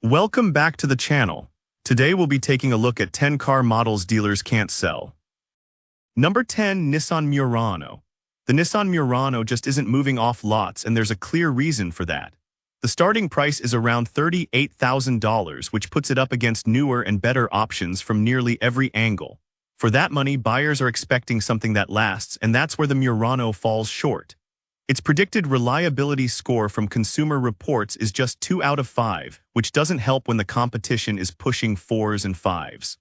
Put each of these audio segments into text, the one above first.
Welcome back to the channel. Today we'll be taking a look at 10 car models dealers can't sell. Number 10, Nissan Murano. The Nissan Murano just isn't moving off lots, and there's a clear reason for that. The starting price is around $38,000, which puts it up against newer and better options from nearly every angle. For that money, buyers are expecting something that lasts, and that's where the Murano falls short. Its predicted reliability score from Consumer Reports is just 2 out of 5, which doesn't help when the competition is pushing 4s and 5s.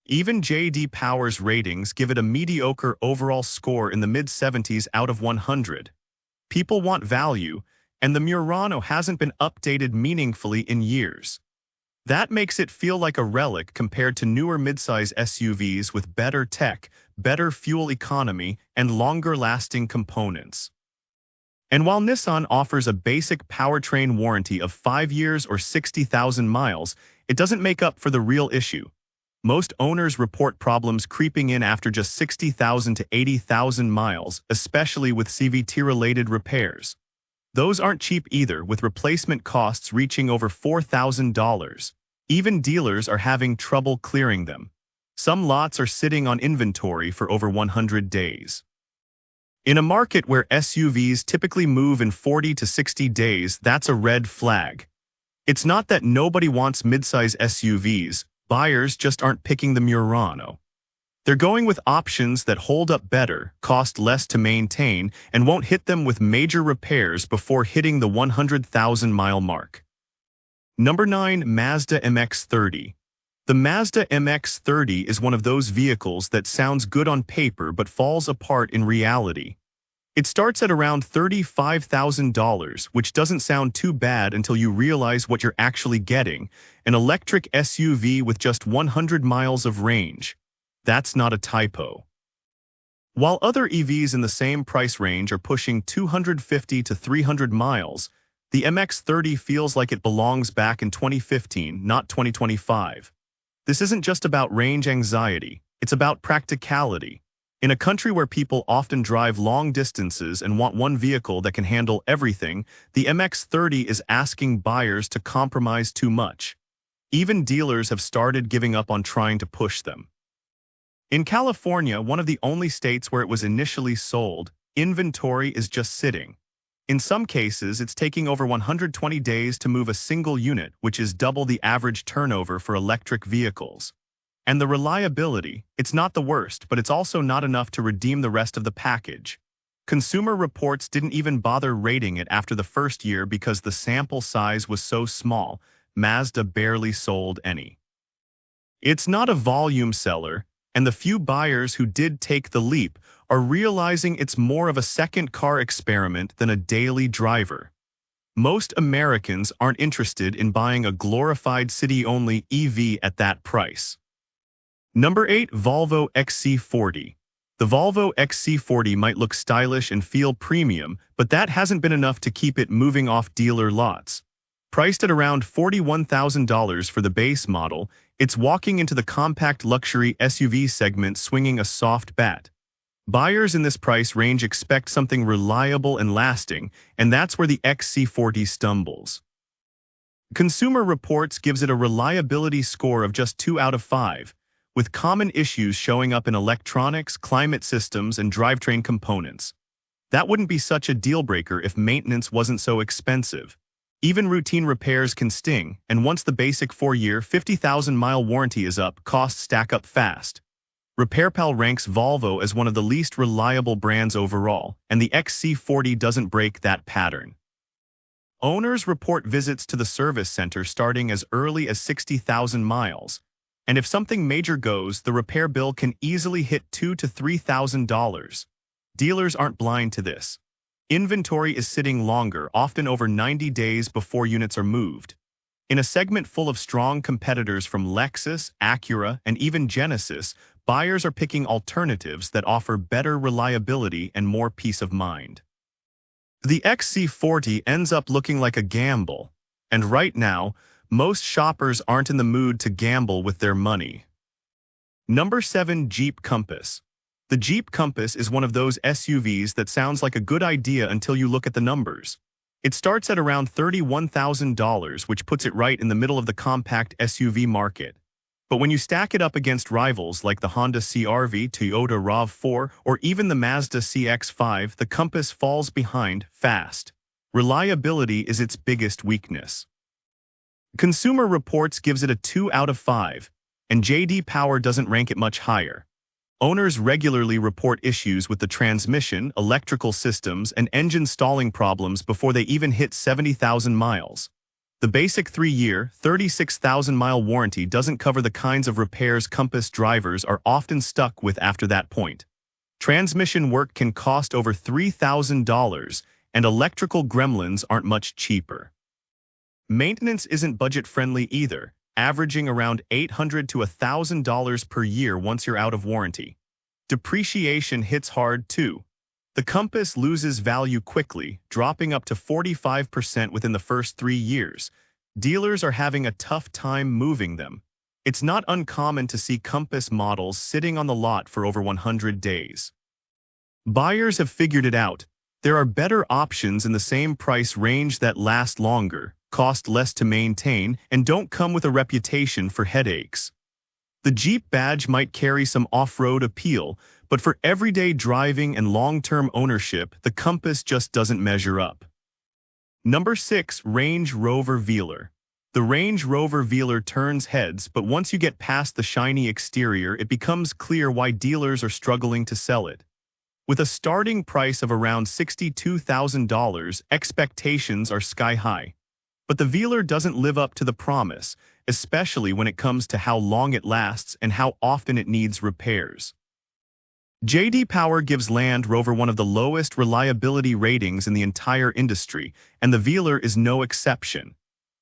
Even J.D. Power's ratings give it a mediocre overall score in the mid-70s out of 100. People want value, and the Murano hasn't been updated meaningfully in years. That makes it feel like a relic compared to newer midsize SUVs with better tech, better fuel economy, and longer-lasting components. And while Nissan offers a basic powertrain warranty of 5 years or 60,000 miles, it doesn't make up for the real issue. Most owners report problems creeping in after just 60,000 to 80,000 miles, especially with CVT-related repairs. Those aren't cheap either, with replacement costs reaching over $4,000. Even dealers are having trouble clearing them. Some lots are sitting on inventory for over 100 days. In a market where SUVs typically move in 40 to 60 days, that's a red flag. It's not that nobody wants midsize SUVs, buyers just aren't picking the Murano. They're going with options that hold up better, cost less to maintain, and won't hit them with major repairs before hitting the 100,000-mile mark. Number 9, Mazda MX-30. The Mazda MX-30 is one of those vehicles that sounds good on paper but falls apart in reality. It starts at around $35,000, which doesn't sound too bad until you realize what you're actually getting: an electric SUV with just 100 miles of range. That's not a typo. While other EVs in the same price range are pushing 250 to 300 miles, the MX-30 feels like it belongs back in 2015, not 2025. This isn't just about range anxiety, it's about practicality. In a country where people often drive long distances and want one vehicle that can handle everything, the MX-30 is asking buyers to compromise too much. Even dealers have started giving up on trying to push them. In California, one of the only states where it was initially sold, inventory is just sitting. In some cases, it's taking over 120 days to move a single unit, which is double the average turnover for electric vehicles. And the reliability, it's not the worst, but it's also not enough to redeem the rest of the package. Consumer Reports didn't even bother rating it after the first year because the sample size was so small. Mazda barely sold any. It's not a volume seller, and the few buyers who did take the leap are realizing it's more of a second car experiment than a daily driver. Most Americans aren't interested in buying a glorified city-only EV at that price. Number 8, Volvo XC40. The Volvo XC40 might look stylish and feel premium, but that hasn't been enough to keep it moving off dealer lots. Priced at around $41,000 for the base model, it's walking into the compact luxury SUV segment swinging a soft bat. Buyers in this price range expect something reliable and lasting, and that's where the XC40 stumbles. Consumer Reports gives it a reliability score of just 2 out of 5, with common issues showing up in electronics, climate systems, and drivetrain components. That wouldn't be such a deal-breaker if maintenance wasn't so expensive. Even routine repairs can sting, and once the basic 4-year, 50,000-mile warranty is up, costs stack up fast. RepairPal ranks Volvo as one of the least reliable brands overall, and the XC40 doesn't break that pattern. Owners report visits to the service center starting as early as 60,000 miles, and if something major goes, the repair bill can easily hit $2,000 to $3,000. Dealers aren't blind to this. Inventory is sitting longer, often over 90 days before units are moved. In a segment full of strong competitors from Lexus, Acura, and even Genesis, buyers are picking alternatives that offer better reliability and more peace of mind. The XC40 ends up looking like a gamble, and right now, most shoppers aren't in the mood to gamble with their money. Number 7, Jeep Compass. The Jeep Compass is one of those SUVs that sounds like a good idea until you look at the numbers. It starts at around $31,000, which puts it right in the middle of the compact SUV market. But when you stack it up against rivals like the Honda CR-V, Toyota RAV4, or even the Mazda CX-5, the Compass falls behind fast. Reliability is its biggest weakness. Consumer Reports gives it a 2 out of 5, and J.D. Power doesn't rank it much higher. Owners regularly report issues with the transmission, electrical systems, and engine stalling problems before they even hit 70,000 miles. The basic 3-year, 36,000-mile warranty doesn't cover the kinds of repairs Compass drivers are often stuck with after that point. Transmission work can cost over $3,000, and electrical gremlins aren't much cheaper. Maintenance isn't budget-friendly either, averaging around $800 to $1,000 per year once you're out of warranty. Depreciation hits hard too. The Compass loses value quickly, dropping up to 45% within the first 3 years. Dealers are having a tough time moving them. It's not uncommon to see Compass models sitting on the lot for over 100 days. Buyers have figured it out. There are better options in the same price range that last longer, cost less to maintain, and don't come with a reputation for headaches. The Jeep badge might carry some off-road appeal, but for everyday driving and long-term ownership, the Compass just doesn't measure up. Number 6. Range Rover Velar. The Range Rover Velar turns heads, but once you get past the shiny exterior, it becomes clear why dealers are struggling to sell it. With a starting price of around $62,000, expectations are sky-high. But the Velar doesn't live up to the promise, especially when it comes to how long it lasts and how often it needs repairs. J.D. Power gives Land Rover one of the lowest reliability ratings in the entire industry, and the Velar is no exception.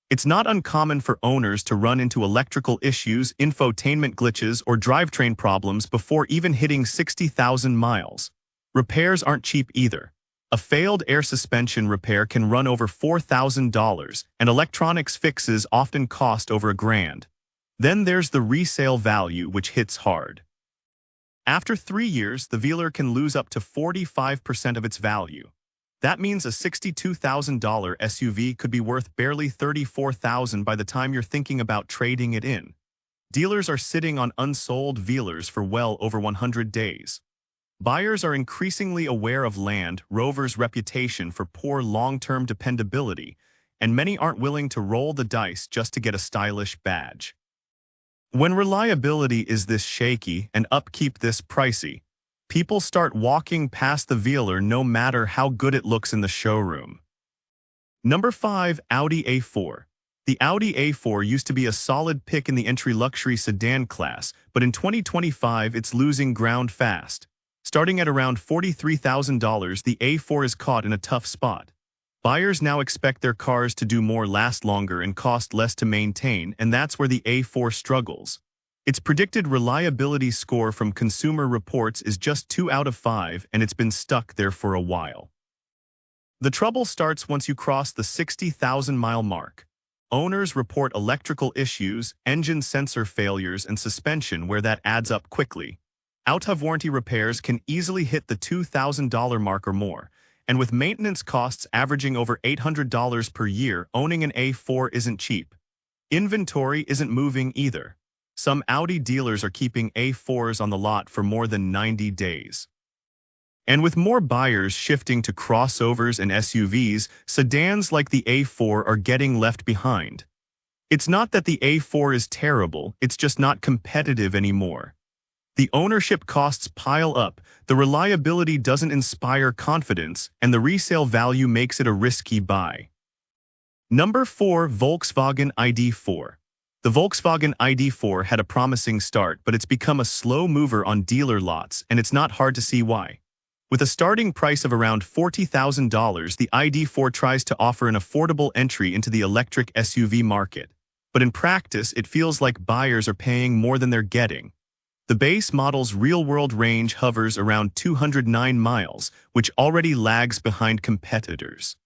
It's not uncommon for owners to run into electrical issues, infotainment glitches, or drivetrain problems before even hitting 60,000 miles. Repairs aren't cheap either. A failed air suspension repair can run over $4,000, and electronics fixes often cost over $1,000. Then there's the resale value, which hits hard. After 3 years, the Velar can lose up to 45% of its value. That means a $62,000 SUV could be worth barely $34,000 by the time you're thinking about trading it in. Dealers are sitting on unsold Velars for well over 100 days. Buyers are increasingly aware of Land Rover's reputation for poor long-term dependability, and many aren't willing to roll the dice just to get a stylish badge. When reliability is this shaky and upkeep this pricey, people start walking past the Velar no matter how good it looks in the showroom. Number 5. Audi A4. The Audi A4 used to be a solid pick in the entry luxury sedan class, but in 2025 it's losing ground fast. Starting at around $43,000, the A4 is caught in a tough spot. Buyers now expect their cars to do more, last longer, and cost less to maintain, and that's where the A4 struggles. Its predicted reliability score from Consumer Reports is just 2 out of 5, and it's been stuck there for a while. The trouble starts once you cross the 60,000-mile mark. Owners report electrical issues, engine sensor failures, and suspension where that adds up quickly. Out-of-warranty repairs can easily hit the $2,000 mark or more, and with maintenance costs averaging over $800 per year, owning an A4 isn't cheap. Inventory isn't moving either. Some Audi dealers are keeping A4s on the lot for more than 90 days. And with more buyers shifting to crossovers and SUVs, sedans like the A4 are getting left behind. It's not that the A4 is terrible, it's just not competitive anymore. The ownership costs pile up, the reliability doesn't inspire confidence, and the resale value makes it a risky buy. Number 4. Volkswagen ID.4. The Volkswagen ID.4 had a promising start, but it's become a slow mover on dealer lots, and it's not hard to see why. With a starting price of around $40,000, the ID.4 tries to offer an affordable entry into the electric SUV market. But in practice, it feels like buyers are paying more than they're getting. The base model's real-world range hovers around 209 miles, which already lags behind competitors.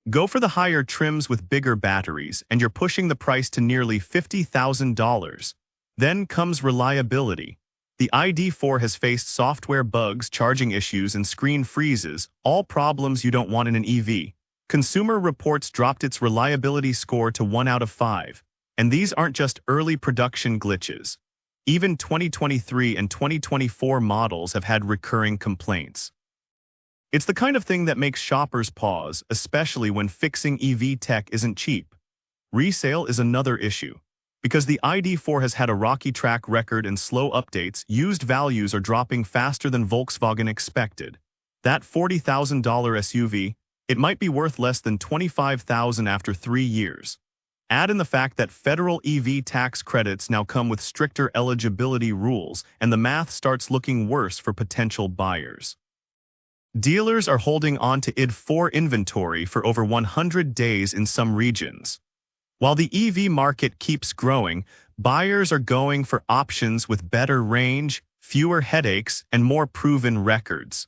Go for the higher trims with bigger batteries, and you're pushing the price to nearly $50,000. Then comes reliability. The ID.4 has faced software bugs, charging issues, and screen freezes, all problems you don't want in an EV. Consumer Reports dropped its reliability score to 1 out of 5, and these aren't just early production glitches. Even 2023 and 2024 models have had recurring complaints. It's the kind of thing that makes shoppers pause, especially when fixing EV tech isn't cheap. Resale is another issue. Because the ID.4 has had a rocky track record and slow updates, used values are dropping faster than Volkswagen expected. That $40,000 SUV, it might be worth less than $25,000 after 3 years. Add in the fact that federal EV tax credits now come with stricter eligibility rules, and the math starts looking worse for potential buyers. Dealers are holding on to ID.4 inventory for over 100 days in some regions. While the EV market keeps growing, buyers are going for options with better range, fewer headaches, and more proven records.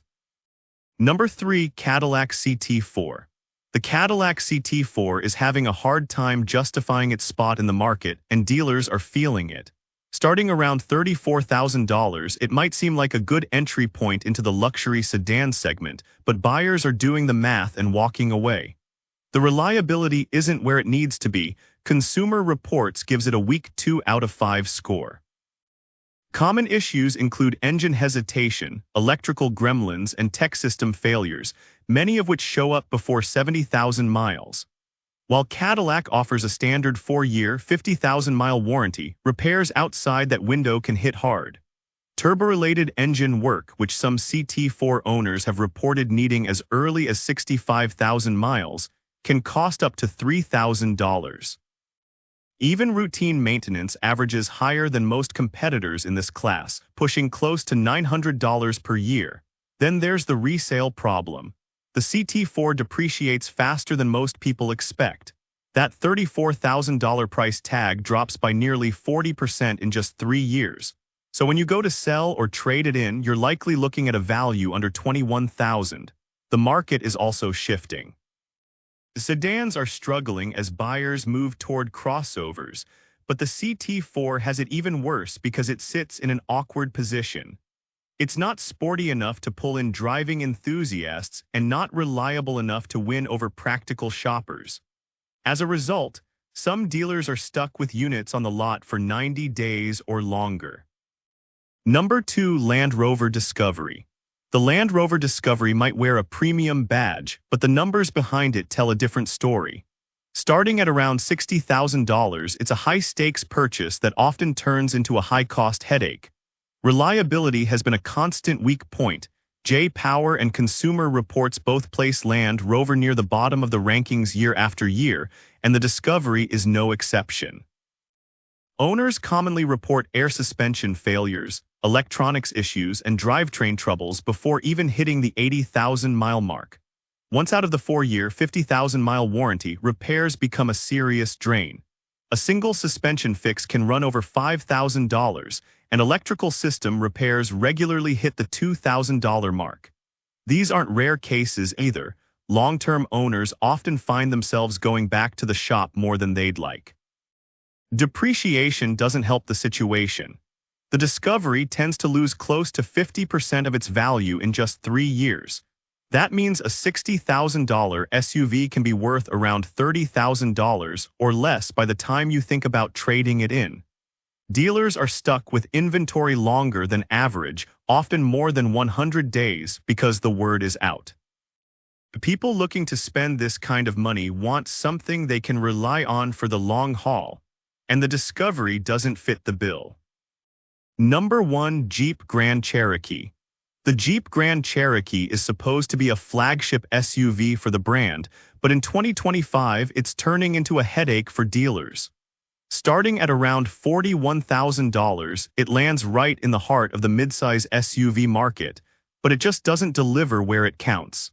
Number 3. Cadillac CT4. The Cadillac CT4 is having a hard time justifying its spot in the market, and dealers are feeling it. Starting around $34,000, it might seem like a good entry point into the luxury sedan segment, but buyers are doing the math and walking away. The reliability isn't where it needs to be. Consumer Reports gives it a weak 2 out of 5 score. Common issues include engine hesitation, electrical gremlins, and tech system failures, many of which show up before 70,000 miles. While Cadillac offers a standard 4-year, 50,000-mile warranty, repairs outside that window can hit hard. Turbo-related engine work, which some CT4 owners have reported needing as early as 65,000 miles, can cost up to $3,000. Even routine maintenance averages higher than most competitors in this class, pushing close to $900 per year. Then there's the resale problem. The CT4 depreciates faster than most people expect. That $34,000 price tag drops by nearly 40% in just 3 years. So when you go to sell or trade it in, you're likely looking at a value under $21,000. The market is also shifting. Sedans are struggling as buyers move toward crossovers, but the CT4 has it even worse because it sits in an awkward position. It's not sporty enough to pull in driving enthusiasts and not reliable enough to win over practical shoppers. As a result, some dealers are stuck with units on the lot for 90 days or longer. Number 2. Land Rover Discovery. The Land Rover Discovery might wear a premium badge, but the numbers behind it tell a different story. Starting at around $60,000, it's a high-stakes purchase that often turns into a high-cost headache. Reliability has been a constant weak point. J-Power and Consumer Reports both place Land Rover near the bottom of the rankings year after year, and the Discovery is no exception. Owners commonly report air suspension failures, electronics issues, and drivetrain troubles before even hitting the 80,000-mile mark. Once out of the 4-year, 50,000-mile warranty, repairs become a serious drain. A single suspension fix can run over $5,000, and electrical system repairs regularly hit the $2,000 mark. These aren't rare cases either. Long-term owners often find themselves going back to the shop more than they'd like. Depreciation doesn't help the situation. The Discovery tends to lose close to 50% of its value in just 3 years. That means a $60,000 SUV can be worth around $30,000 or less by the time you think about trading it in. Dealers are stuck with inventory longer than average, often more than 100 days, because the word is out. People looking to spend this kind of money want something they can rely on for the long haul, and the Discovery doesn't fit the bill. Number 1. Jeep Grand Cherokee. The Jeep Grand Cherokee is supposed to be a flagship SUV for the brand, but in 2025 it's turning into a headache for dealers. Starting at around $41,000, it lands right in the heart of the midsize SUV market, but it just doesn't deliver where it counts.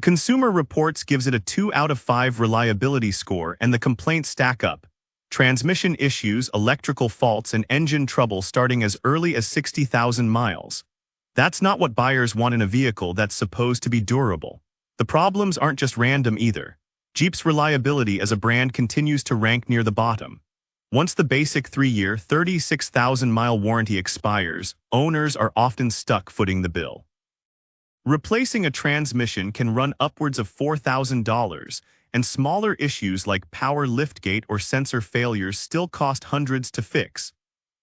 Consumer Reports gives it a 2 out of 5 reliability score, and the complaints stack up. Transmission issues, electrical faults, and engine trouble starting as early as 60,000 miles. That's not what buyers want in a vehicle that's supposed to be durable. The problems aren't just random either. Jeep's reliability as a brand continues to rank near the bottom. Once the basic 3-year, 36,000-mile warranty expires, owners are often stuck footing the bill. Replacing a transmission can run upwards of $4,000, and smaller issues like power liftgate or sensor failures still cost hundreds to fix.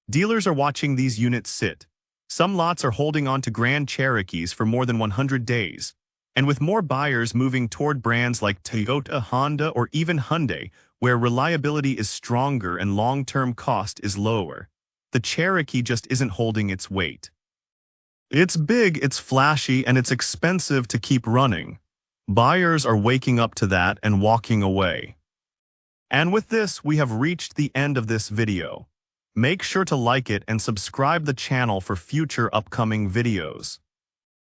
Dealers are watching these units sit. Some lots are holding on to Grand Cherokees for more than 100 days. And with more buyers moving toward brands like Toyota, Honda, or even Hyundai, where reliability is stronger and long-term cost is lower, the Cherokee just isn't holding its weight. It's big, it's flashy, and it's expensive to keep running. Buyers are waking up to that and walking away. And with this, we have reached the end of this video. Make sure to like it and subscribe the channel for future upcoming videos.